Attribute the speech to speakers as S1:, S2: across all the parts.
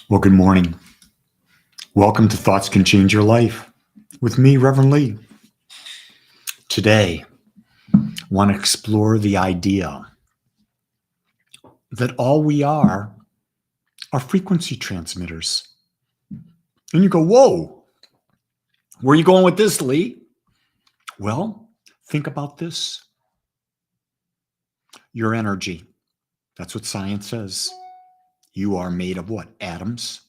S1: Well, good morning. Welcome to Thoughts Can Change Your Life with me, Rev Lee. Today, I want to explore the idea that all we are frequency transmitters. And you go, whoa, where are you going with this, Lee? Well, think about this. Your energy. That's what science says. You are made of what? Atoms.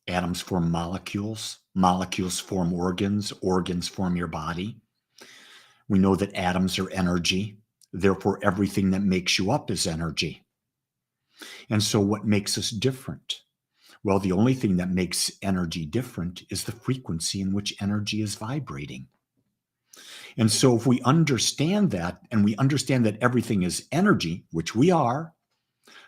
S1: Atoms form molecules. Molecules form organs. Organs form your body. We know that atoms are energy. Therefore, everything that makes you up is energy. And so what makes us different? Well, the only thing that makes energy different is the frequency in which energy is vibrating. And so if we understand that, and we understand that everything is energy, which we are,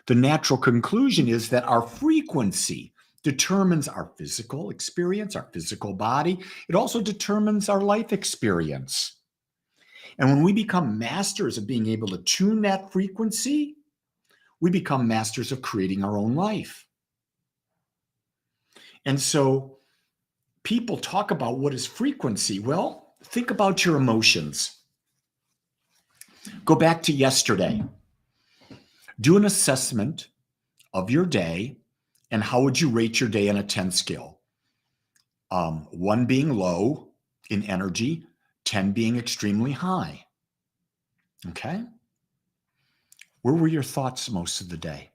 S1: the natural conclusion is that our frequency determines our physical experience, our physical body. It also determines our life experience. And when we become masters of being able to tune that frequency, we become masters of creating our own life. And so people talk about what is frequency. Well, think about your emotions. Go back to yesterday. Do an assessment of your day, and how would you rate your day on a 10 scale? 1 being low in energy, 10 being extremely high. Okay? Where were your thoughts most of the day?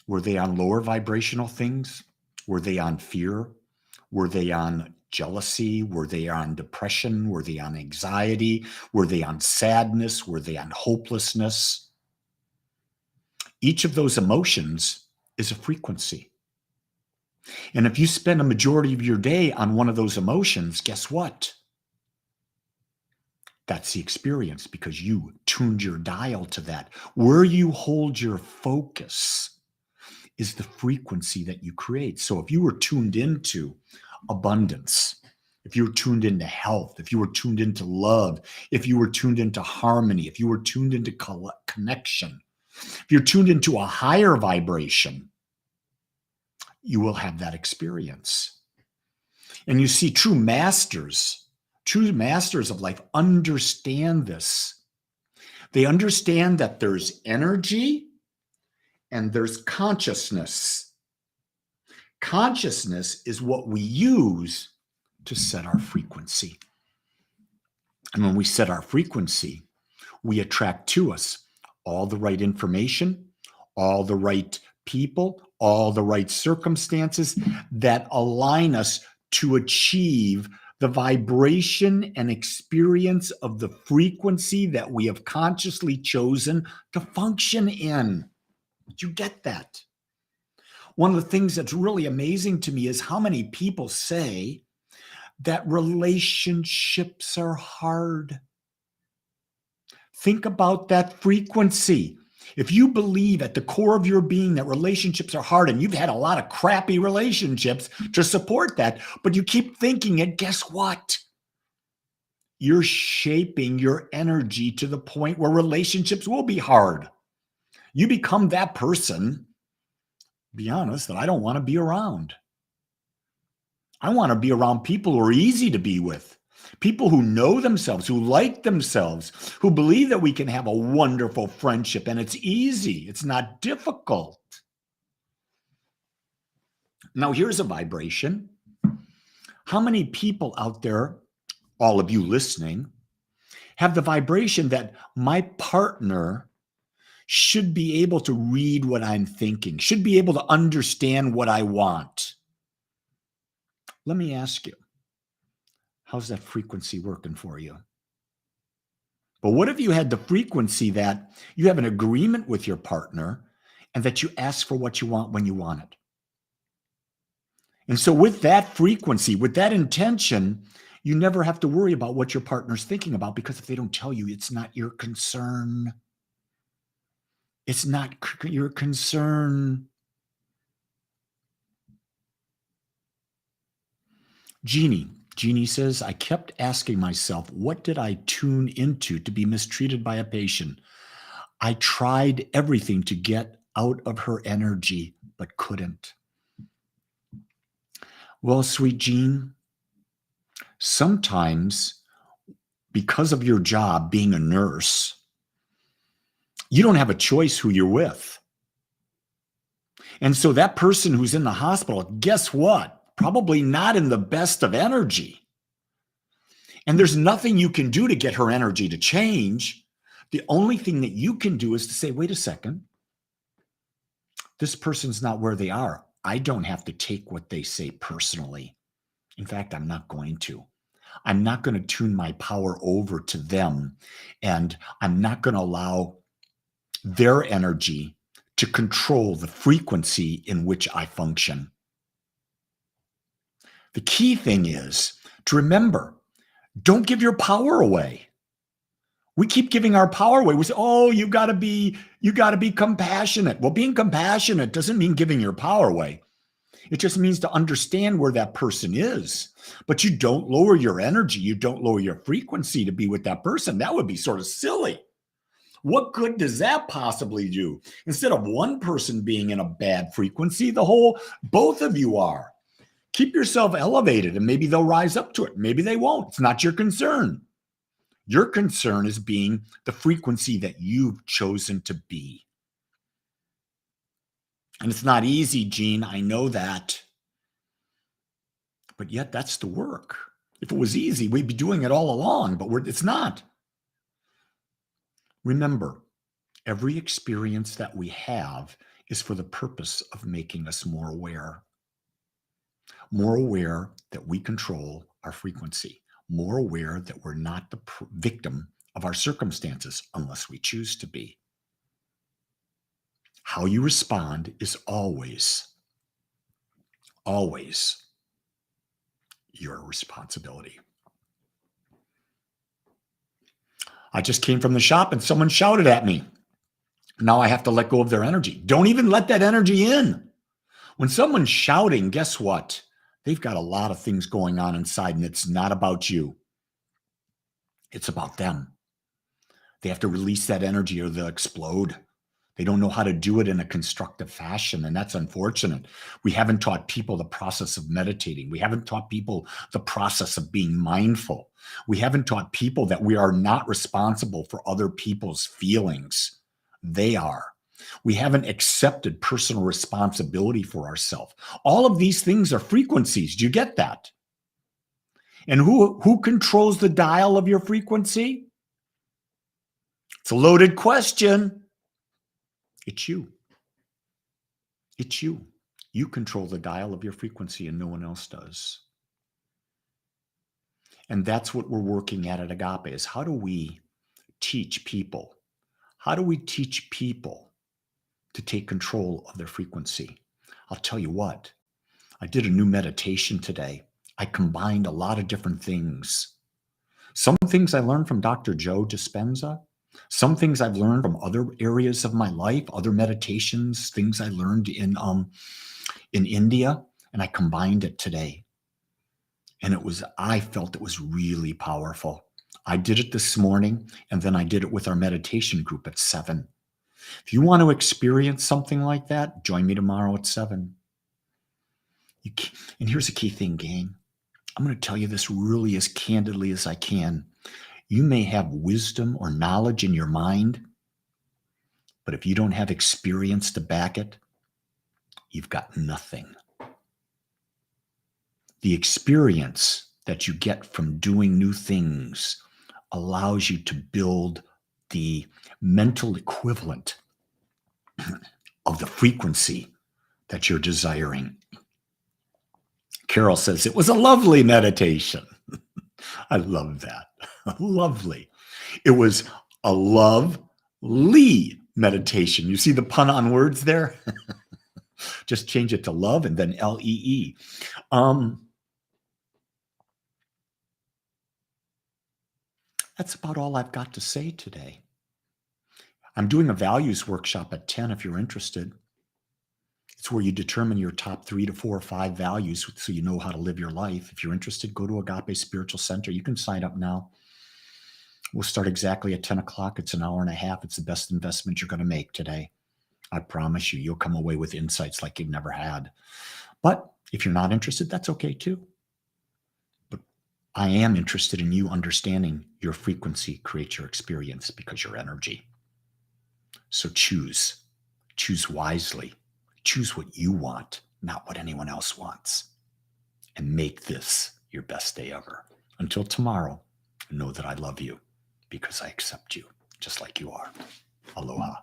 S1: Were they on lower vibrational things? Were they on fear? Were they on jealousy? Were they on depression? Were they on anxiety? Were they on sadness? Were they on hopelessness? Each of those emotions is a frequency. And if you spend a majority of your day on one of those emotions, guess what? That's the experience because you tuned your dial to that. Where you hold your focus is the frequency that you create. So if you were tuned into abundance, if you were tuned into health, if you were tuned into love, if you were tuned into harmony, if you were tuned into connection, if you're tuned into a higher vibration, you will have that experience. And you see, true masters of life understand this. They understand that there's energy and there's consciousness. Consciousness is what we use to set our frequency. And when we set our frequency, we attract to us all the right information, all the right people, all the right circumstances that align us to achieve the vibration and experience of the frequency that we have consciously chosen to function in. Do you get that? One of the things that's really amazing to me is how many people say that relationships are hard. Think about that frequency. If you believe at the core of your being that relationships are hard and you've had a lot of crappy relationships to support that, but you keep thinking it, guess what? You're shaping your energy to the point where relationships will be hard. You become that person, be honest, that I don't want to be around. I want to be around people who are easy to be with. People who know themselves, who like themselves, who believe that we can have a wonderful friendship and it's easy. It's not difficult. Now, here's a vibration. How many people out there, all of you listening, have the vibration that my partner should be able to read what I'm thinking, should be able to understand what I want? Let me ask you, how's that frequency working for you? But what if you had the frequency that you have an agreement with your partner and that you ask for what you want when you want it? And so with that frequency, with that intention, you never have to worry about what your partner's thinking about, because if they don't tell you, it's not your concern. It's not your concern. Jeannie says, I kept asking myself, what did I tune into to be mistreated by a patient? I tried everything to get out of her energy, but couldn't. Well, sweet Jean, sometimes because of your job being a nurse, you don't have a choice who you're with. And so that person who's in the hospital, guess what? Probably not in the best of energy. And there's nothing you can do to get her energy to change. The only thing that you can do is to say, wait a second, this person's not where they are. I don't have to take what they say personally. In fact, I'm not going to. I'm not going to tune my power over to them. And I'm not going to allow their energy to control the frequency in which I function. The key thing is to remember, don't give your power away. We keep giving our power away. We say, oh, you got to be compassionate. Well, being compassionate doesn't mean giving your power away. It just means to understand where that person is. But you don't lower your energy. You don't lower your frequency to be with that person. That would be sort of silly. What good does that possibly do? Instead of one person being in a bad frequency, both of you are. Keep yourself elevated and maybe they'll rise up to it. Maybe they won't. It's not your concern. Your concern is being the frequency that you've chosen to be. And it's not easy, Gene. I know that. But yet that's the work. If it was easy, we'd be doing it all along, but it's not. Remember, every experience that we have is for the purpose of making us more aware that we control our frequency, more aware that we're not the victim of our circumstances unless we choose to be. How you respond is always your responsibility. I just came from the shop and someone shouted at me. Now I have to let go of their energy. Don't even let that energy in. When someone's shouting, guess what? They've got a lot of things going on inside, and it's not about you. It's about them. They have to release that energy or they'll explode. They don't know how to do it in a constructive fashion, and that's unfortunate. We haven't taught people the process of meditating. We haven't taught people the process of being mindful. We haven't taught people that we are not responsible for other people's feelings. They are. We haven't accepted personal responsibility for ourselves. All of these things are frequencies. Do you get that? And who controls the dial of your frequency? It's a loaded question. It's you. It's you. You control the dial of your frequency and no one else does. And that's what we're working at Agape is how do we teach people? How do we teach people to take control of their frequency? I'll tell you what, I did a new meditation today. I combined a lot of different things. Some things I learned from Dr. Joe Dispenza. Some things I've learned from other areas of my life, other meditations, things I learned in India, and I combined it today. And I felt it was really powerful. I did it this morning, and then I did it with our meditation group at 7. If you want to experience something like that, join me tomorrow at 7. And here's a key thing, gang. I'm going to tell you this really as candidly as I can. You may have wisdom or knowledge in your mind, but if you don't have experience to back it, you've got nothing. The experience that you get from doing new things allows you to build the mental equivalent of the frequency that you're desiring. Carol says, it was a lovely meditation. I love that. Lovely. It was a lovely meditation. You see the pun on words there? Just change it to love and then L-E-E. That's about all I've got to say today. I'm doing a values workshop at 10 if you're interested. It's where you determine your top 3 to 4 or 5 values so you know how to live your life. If you're interested, go to Agape Spiritual Center. You can sign up now. We'll start exactly at 10 o'clock. It's an hour and a half. It's the best investment you're going to make today. I promise you, you'll come away with insights like you've never had. But If you're not interested, that's okay too. But I am interested in you understanding your frequency creates your experience because your energy. So choose wisely, choose what you want, not what anyone else wants, and make this your best day ever. Until tomorrow, know that I love you because I accept you just like you are. Aloha.